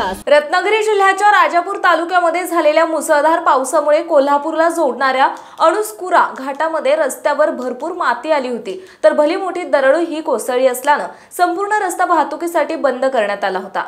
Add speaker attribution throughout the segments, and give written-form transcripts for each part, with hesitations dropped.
Speaker 1: रत्नागिरी जिल्ह्याच्या राजापूर तालुक्यामध्ये झालेल्या मुसळधार पावसामुळे कोल्हापूरला जोडणाऱ्या अणुस्कुरा घाटामध्ये रस्त्यावर भरपूर माती आली होती, तर भली मोठी दरड ही कोसळली असल्याने संपूर्ण रस्ता वाहतुकीसाठी बंद करण्यात आला होता।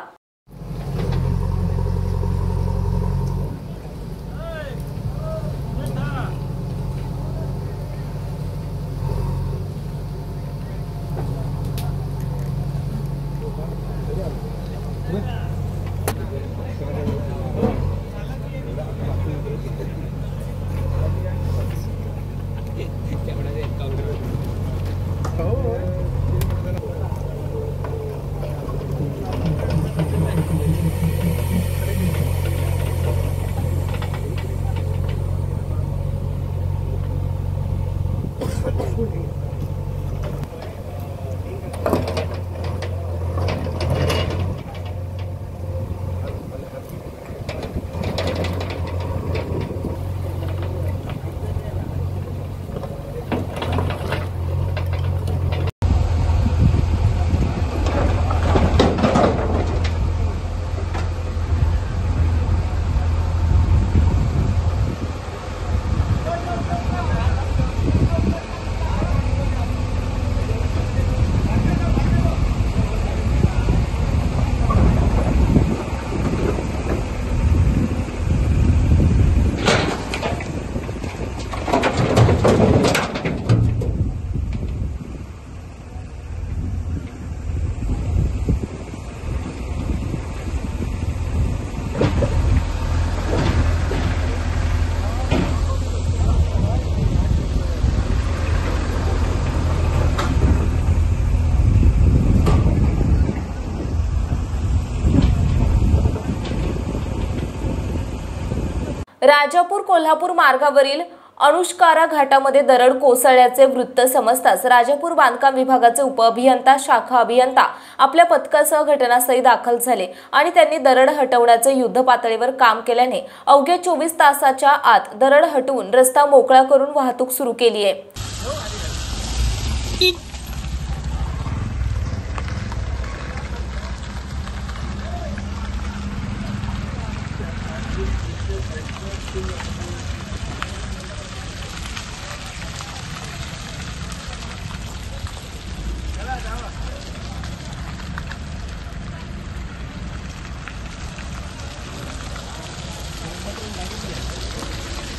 Speaker 1: राजापूर कोल्हापूर मार्गावरील अणुस्कुरा घाटामध्ये दरड कोसळल्याचे वृत्त समजताच राजापूर बांधकाम विभागाचे उपअभियंता शाखा अभियंता आपल्या पथकासह घटनास्थळी दाखल झाले आणि त्यांनी दरड हटवण्याचे युद्ध पातळीवर काम केल्याने अवघ्या 24 तासाच्या आत दरड हटवून रस्ता मोकळा करून वाहतूक सुरू केली आहे।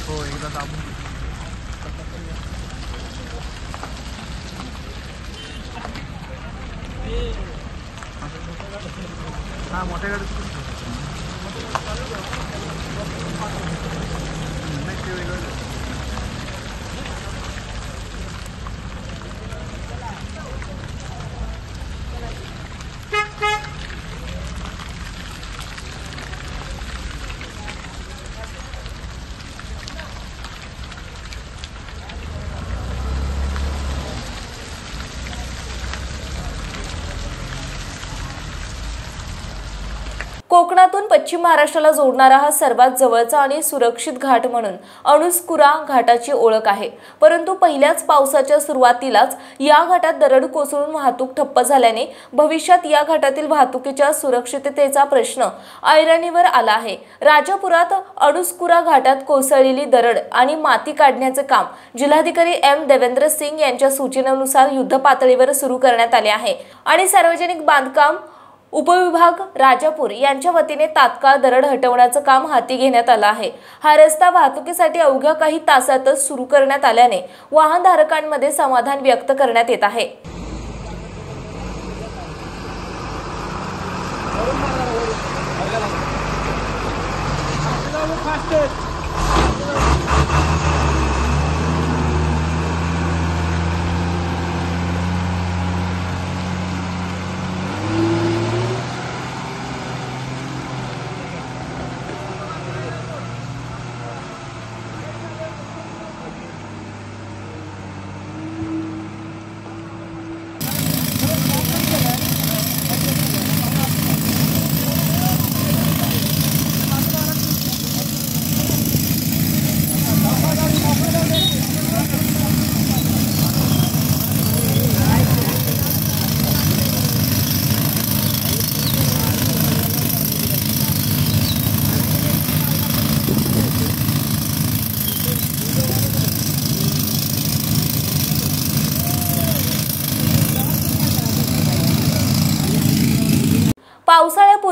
Speaker 2: हो एकदा दाबून हा मोठ्या गाडीत नाही ते वेगळं
Speaker 1: कोकणातून पश्चिम महाराष्ट्राला जोडणारा हा सर्वात जवळचा आणि सुरक्षित घाट म्हणून अणुस्कुरा घाटाची ओळख आहे। परंतु पहिल्याच पावसाच्या सुरुवातीलाच या घाटात दरड कोसळून वाहतूक ठप्प झाल्याने भविष्यात या घाटातील वाहतुकीच्या सुरक्षिततेचा प्रश्न ऐरणीवर आला आहे। राजापुरात अणुस्कुरा घाटात कोसळलेली दरड आणि माती काढण्याचे काम जिल्हाधिकारी एम देवेंद्र सिंग यांच्या सूचनेनुसार युद्ध पातळीवर सुरू करण्यात आले आहे आणि सार्वजनिक बांधकाम उपविभाग राजापूर यांच्या वतीने तात्काळ दरड हटवण्याचं काम हाती घेण्यात आलं आहे। हा रस्ता वाहतुकीसाठी अवघ्या काही तासातच सुरू करण्यात आल्याने वाहनधारकांमध्ये समाधान व्यक्त करण्यात येत आहे।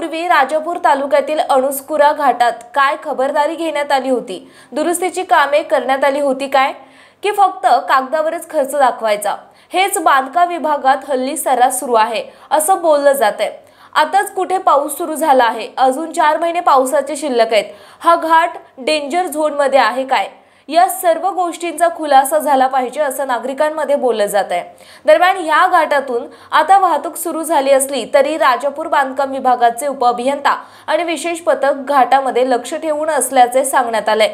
Speaker 1: दिवसांपूर्वी राजापूर तालुक्यातील अणुस्कुरा घाटात काय खबरदारी घेण्यात आली होती? दुरुस्तीची कामे करण्यात आली होती काय, की फक्त कागदावरच खर्च दाखवायचा? हेच बांधकाम विभागात हल्ली सर्रास सुरू आहे असं बोललं जातंय। आताच कुठे पाऊस सुरू झाला आहे, अजून 4 महिने पावसाचे शिल्लक आहेत, हा घाट डेंजर झोन मध्ये आहे काय, या सर्व गोष्टींचा खुलासा झाला पाहिजे असं नागरिकांमध्ये बोललं जात आहे। दरम्यान या घाटातून आता वाहतूक सुरू झाली असली तरी राजापूर बांधकाम विभागाचे उपअभियंता आणि विशेष पथक घाटामध्ये लक्ष ठेवून असल्याचे सांगण्यात आले।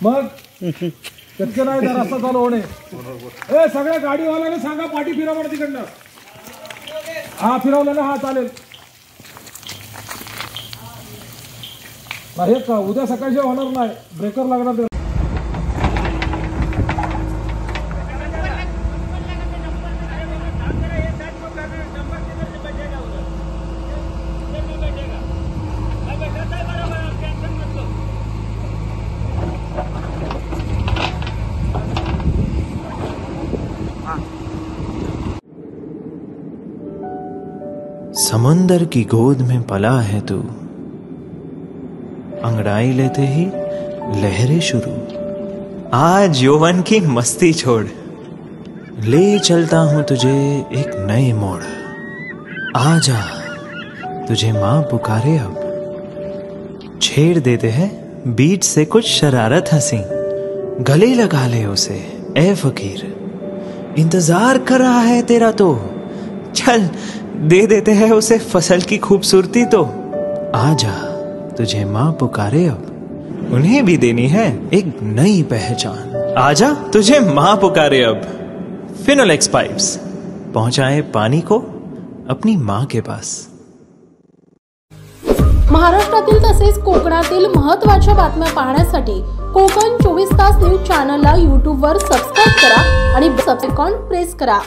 Speaker 3: मग शक्य नाही तर रस्ता चालू होणे। ए सगळ्या गाडीवाल्याने सांगा पाठी फिरवा तिकडनं। हा फिरवलं ना, हा चालेल। हे का उद्या सकाळी होणार नाही, ब्रेकर लागणार।
Speaker 4: समुंदर की गोद में पला है तू, अंगड़ाई लेते ही लहरें शुरू। आज यौवन की मस्ती छोड़, ले चलता हूं तुझे एक नए मोड़। आजा तुझे मां पुकारे अब, छेड़ देते हैं बीच से कुछ शरारत हंसी। गले लगा ले उसे ए फकीर, इंतजार कर रहा है तेरा तो। चल दे देते हैं उसे फसल की खूबसूरती तो। आजा तुझे मां पुकारे अब, उन्हें भी देनी है एक नई पहचान। आजा तुझे मां पुकारे अब। फिनोलेक्स पाइप्स पहुंचाए पानी को अपनी मां के पास।
Speaker 5: महाराष्ट्रातील तसेच कोकणातील महत्त्वाच्या बातम्या पाहण्यासाठी कोकण 24 तास न्यूज चॅनलला YouTube वर सबस्क्राइब करा आणि बेल आयकॉन प्रेस करा।